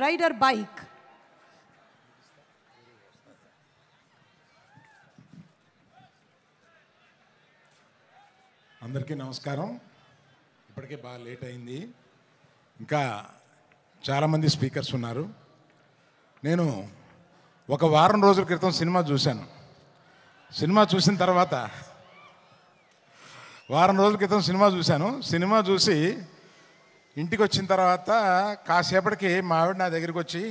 rider bike. అందరికీ నమస్కారం. ఇప్పటికే బాగా లేట్ అయింది, ఇంకా చాలామంది స్పీకర్స్ ఉన్నారు. నేను ఒక వారం రోజుల క్రితం సినిమా చూశాను. సినిమా చూసిన తర్వాత సినిమా చూసి ఇంటికి వచ్చిన తర్వాత కాసేపటికి మా ఆవిడ నా దగ్గరికి వచ్చి,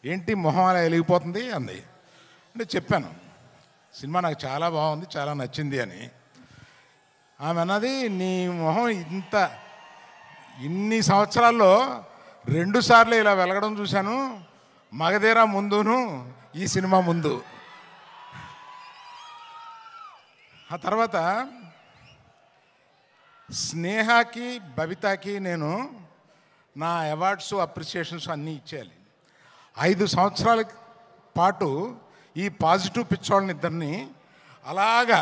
ఏంటి మొహం అలా వెలిగిపోతుంది అంది. అంటే చెప్పాను, సినిమా నాకు చాలా బాగుంది, చాలా నచ్చింది అని. ఆమె అన్నది, నీ మొహం ఇన్ని సంవత్సరాల్లో 2 సార్లు ఇలా వెలగడం చూశాను, మగధీర ముందును ఈ సినిమా ముందు. ఆ తర్వాత స్నేహకి బబితాకి నేను నా అవార్డ్స్ అప్రిసియేషన్స్ అన్నీ ఇచ్చేయాలి. 5 సంవత్సరాల పాటు ఈ పాజిటివ్ పిచ్చోళ్ళని ఇద్దరిని అలాగా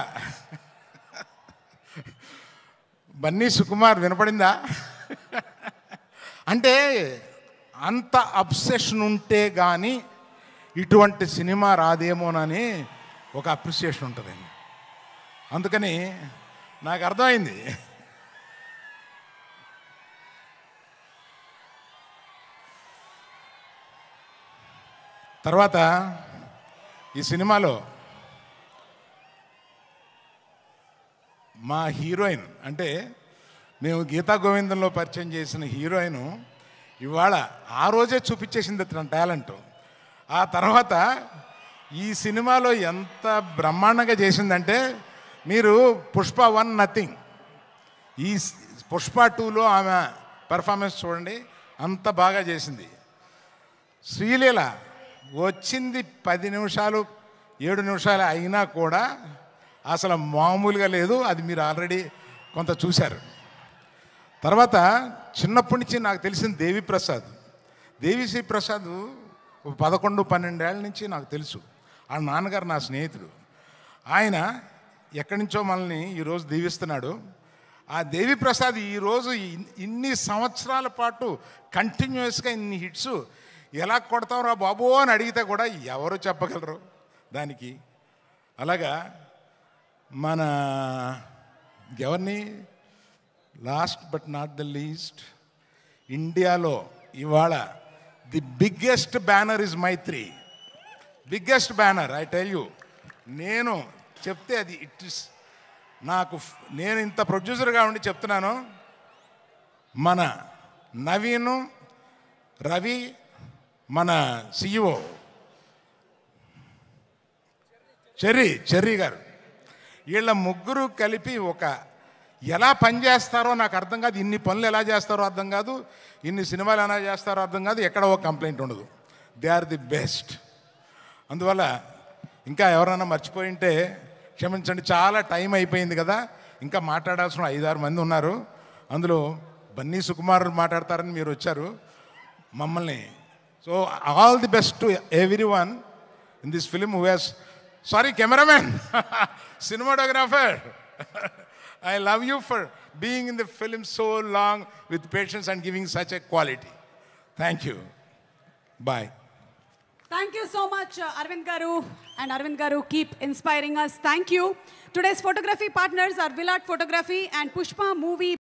బన్నీ సుకుమార్ వినపడిందా అంటే అంత అబ్సెషన్ ఉంటే కానీ ఇటువంటి సినిమా రాదేమోనని ఒక అప్రిసియేషన్ ఉంటుందండి. అందుకని నాకు అర్థమైంది. తర్వాత ఈ సినిమాలో మా హీరోయిన్, అంటే మేము గీతా గోవిందంలో పరిచయం చేసిన హీరోయిన్ ఇవాళ ఆ రోజే చూపించేసింది తన టాలెంట్. ఆ తర్వాత ఈ సినిమాలో ఎంత బ్రహ్మాండంగా చేసిందంటే, మీరు పుష్ప 1 నథింగ్, ఈ పుష్ప 2లో ఆమె పెర్ఫార్మెన్స్ చూడండి, అంత బాగా చేసింది. శ్రీలీల వచ్చింది 10 నిమిషాలు 7 నిమిషాలు అయినా కూడా అసలు మామూలుగా లేదు. అది మీరు ఆల్రెడీ కొంత చూశారు. తర్వాత చిన్నప్పటి నుంచి నాకు తెలిసిన దేవిశ్రీ ప్రసాద్ 11-12 ఏళ్ళ నుంచి నాకు తెలుసు. ఆ నాన్నగారు నా స్నేహితుడు. ఆయన ఎక్కడి నుంచో మనల్ని ఈరోజు దీవిస్తున్నాడు. ఆ దేవిప్రసాద్ ఈరోజు ఇన్ని సంవత్సరాల పాటు కంటిన్యూస్గా ఇన్ని హిట్స్ ఎలా కొడతావురా బాబు అని అడిగితే కూడా ఎవరు చెప్పగలరు దానికి. అలాగా మన ఎవరిని last but not the least, ఇండియాలో ఇవాళ the biggest banner is Mythri. Biggest banner, I tell you. నేను చెప్తే అది ఇట్ ఇస్ నేను ఇంత ప్రొడ్యూసర్గా ఉండి చెప్తున్నాను. మన నవీను, రవి, మన సిఇఓ చెర్రీ గారు, వీళ్ళ ముగ్గురు కలిపి ఎలా పనిచేస్తారో నాకు అర్థం కాదు. ఇన్ని పనులు ఎలా చేస్తారో అర్థం కాదు, ఇన్ని సినిమాలు ఎలా చేస్తారో అర్థం కాదు, ఎక్కడ ఒక కంప్లైంట్ ఉండదు. They are the best. అందువల్ల ఇంకా ఎవరైనా మర్చిపోయి ఉంటే క్షమించండి, చాలా టైం అయిపోయింది కదా. ఇంకా మాట్లాడాల్సిన 5-6 మంది ఉన్నారు. అందులో బన్నీ సుకుమార్ మాట్లాడతారని మీరు వచ్చారు మమ్మల్ని. So all the best to every one in this film who has, sorry cameraman, cinematographer, I love you for being in the film so long with patience and giving such a quality. Thank you. Bye. Thank you so much, Arvind Garu. And Arvind Garu, keep inspiring us. Thank you. Today's photography partners are Villaat Photography and Pushpa Movie